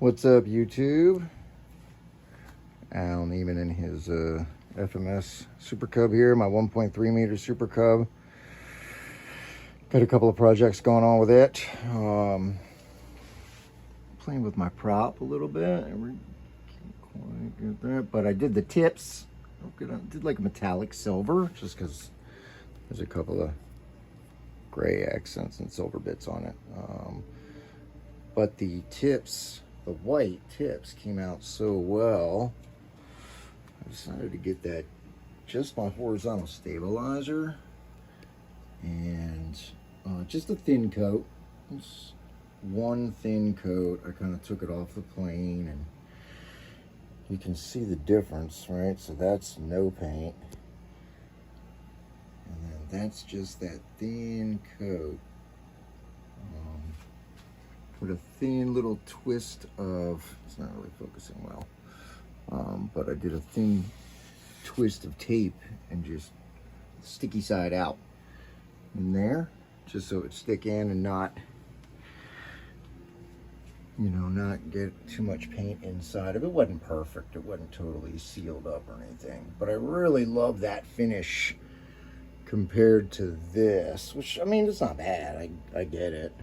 What's up, YouTube? Alan Neiman in his FMS SuperCub here, my 1.3 m SuperCub. Got a couple of projects going on with it. Playing with my prop a little bit. Can't quite get that, but I did the tips. I did like a metallic silver, just because there's a couple of gray accents and silver bits on it. But the tips, the white tips, came out so well. I decided to get that, just my horizontal stabilizer, and just a thin coat. Just one thin coat. I kind of took it off the plane, and you can see the difference, right? So that's no paint, and then that's just that thin coat. With a thin little twist of, it's not really focusing well, but I did a thin twist of tape and just sticky side out in there, just so it would stick in and not, you know, not get too much paint inside of it. It wasn't perfect, it wasn't totally sealed up or anything, but I really love that finish compared to this, which, I mean, it's not bad. I get it.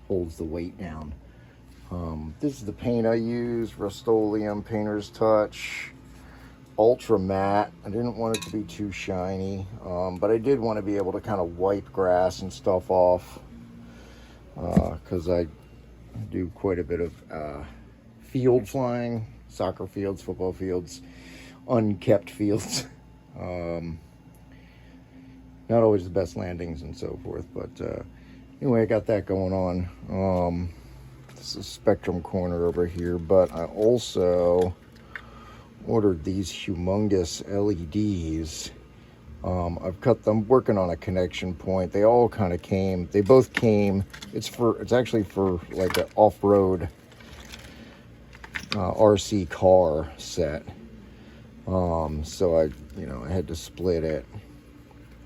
Holds the weight down. This is the paint I use, Rust-Oleum Painter's Touch, ultra matte. I didn't want it to be too shiny, but I did want to be able to kind of wipe grass and stuff off, because I do quite a bit of field flying, soccer fields, football fields, unkept fields. Not always the best landings and so forth, but anyway, I got that going on. This is Spectrum Corner over here, but I also ordered these humongous LEDs. I've cut them, working on a connection point. They all kind of came, they both came, it's actually for like an off-road RC car set. So I had to split it.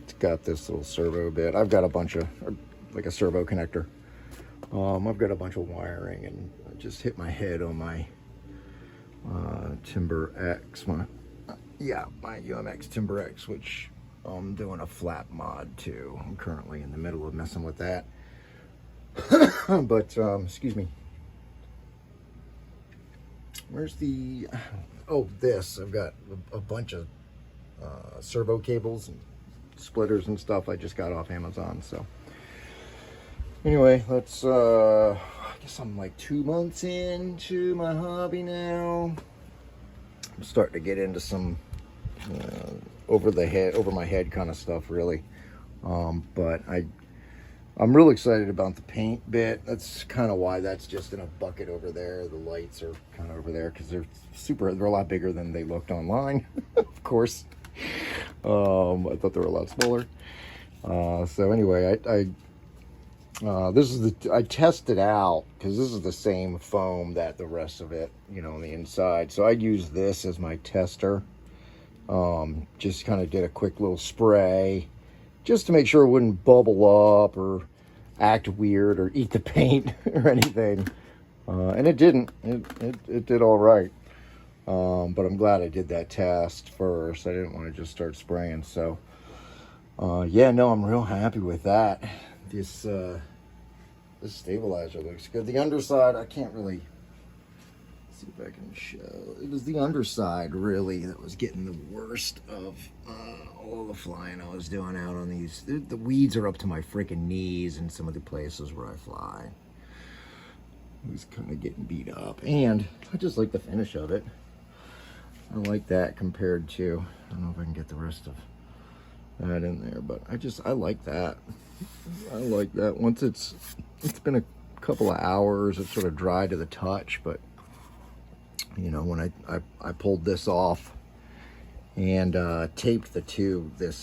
It's got this little servo bit. I've got a bunch of, like a servo connector. I've got a bunch of wiring, and I just hit my head on my Timber X, my UMX Timber X, which I'm doing a flap mod to. I'm currently in the middle of messing with that. But excuse me. Where's the, oh, this, I've got a bunch of servo cables and splitters and stuff I just got off Amazon. So anyway, let's I guess I'm like 2 months into my hobby now. I'm starting to get into some over my head kind of stuff, really. But I'm real excited about the paint bit. That's kind of why that's just in a bucket over there. The lights are kind of over there because they're a lot bigger than they looked online. Of course. I thought they were a lot smaller. So anyway, I tested out, because this is the same foam that the rest of it, on the inside. So I used this as my tester. Just kind of did a quick little spray, just to make sure it wouldn't bubble up or act weird or eat the paint or anything. And it didn't. It did all right. But I'm glad I did that test first. I didn't want to just start spraying. So yeah, no, I'm real happy with that. This stabilizer looks good. The underside, I can't really see if I can show. It was the underside really that was getting the worst of all the flying I was doing out on these. The weeds are up to my freaking knees in some of the places where I fly. It was kind of getting beat up, and I just like the finish of it. I like that compared to, I don't know if I can get the rest of that in there, but I like that. I like that. Once it's been a couple of hours, it's sort of dry to the touch, but when I pulled this off and taped the tube, the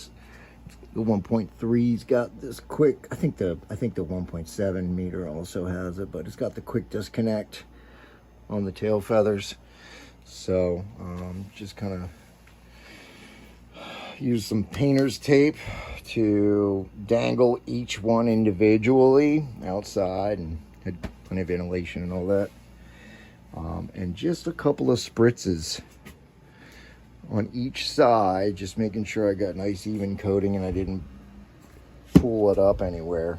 1.3's got this quick, I think the 1.7 meter also has it, but it's got the quick disconnect on the tail feathers. So just kind of use some painter's tape to dangle each one individually outside, and had plenty of ventilation and all that. and just a couple of spritzes on each side, just making sure I got nice even coating and I didn't pull it up anywhere.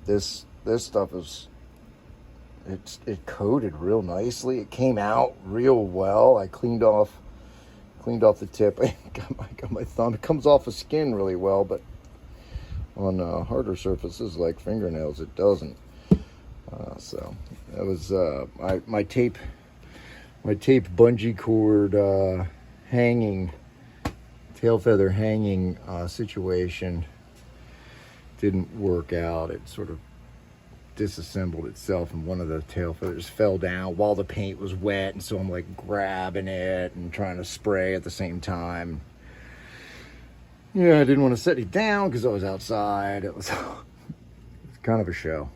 This stuff is, it coated real nicely. It came out real well. I cleaned off the tip. I got my thumb. It comes off the skin really well, but on harder surfaces like fingernails, it doesn't. So that was my tape bungee cord hanging, tail feather hanging situation didn't work out. It sort of disassembled itself, and one of the tail feathers fell down while the paint was wet, and so I'm like grabbing it and trying to spray at the same time. Yeah, I didn't want to set it down because I was outside. It was kind of a show.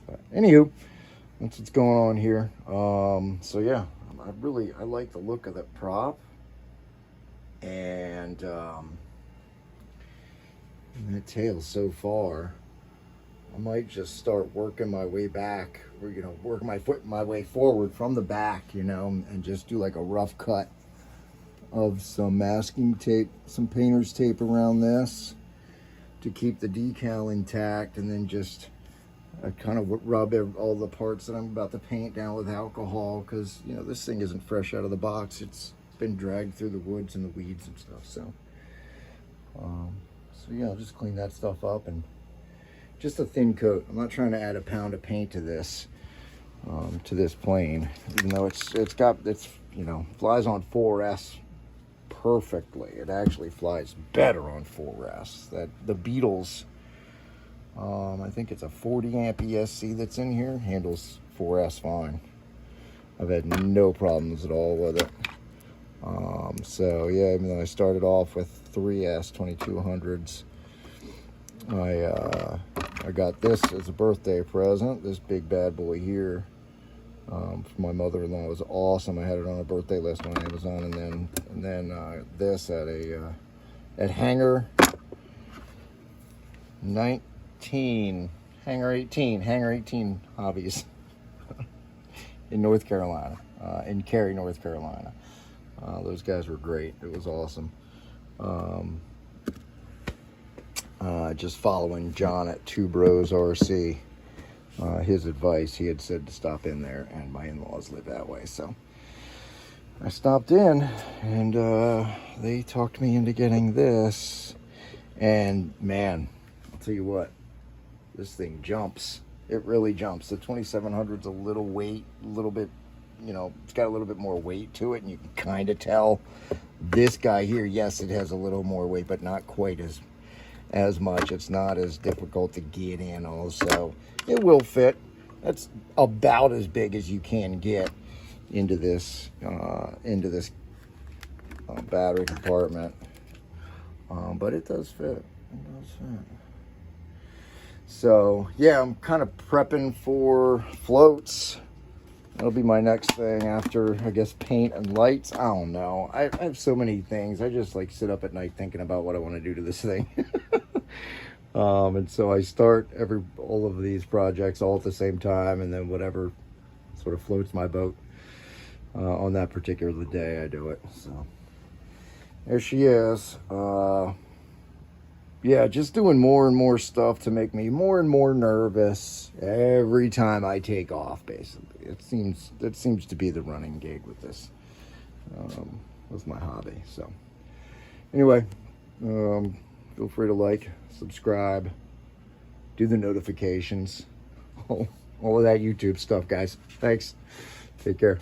But anywho, that's what's going on here. So yeah, I like the look of the prop, and the tail so far. I might just start working my way back, or work my way forward from the back, and just do like a rough cut of some masking tape, some painter's tape around this to keep the decal intact, and then just kind of rub all the parts that I'm about to paint down with alcohol, because this thing isn't fresh out of the box. It's been dragged through the woods and the weeds and stuff. So yeah, I'll just clean that stuff up, and just a thin coat. I'm not trying to add a pound of paint to this plane, even though it's flies on 4S perfectly. It actually flies better on 4S. That the Beetles, I think it's a 40 amp ESC that's in here, handles 4S fine. I've had no problems at all with it. So yeah, even though I started off with 3S 2200s, I got this as a birthday present, this big bad boy here, from my mother-in-law. It was awesome. I had it on a birthday list on Amazon, and then this at Hangar 18 Hobbies in North Carolina, in Cary, North Carolina. Those guys were great. It was awesome. Just following John at TwoBrosRC, his advice. He had said to stop in there, and my in-laws live that way, so I stopped in, and they talked me into getting this. And man, I'll tell you what, this thing jumps. It really jumps. The 2700's a little bit, it's got a little bit more weight to it, and you can kind of tell. This guy here, yes, it has a little more weight, but not quite as much. It's not as difficult to get in. Also, it will fit. That's about as big as you can get into this battery compartment, but it does fit. It does fit. So yeah, I'm kind of prepping for floats. That'll be my next thing after, I guess, paint and lights. I don't know. I have so many things. I just like sit up at night thinking about what I want to do to this thing. And so I start all of these projects all at the same time, and then whatever sort of floats my boat on that particular day, I do it. So there she is. Yeah, just doing more and more stuff to make me more and more nervous every time I take off, basically. It seems to be the running gig with this, with my hobby. So anyway, feel free to like, subscribe, do the notifications, all of that YouTube stuff, guys. Thanks. Take care.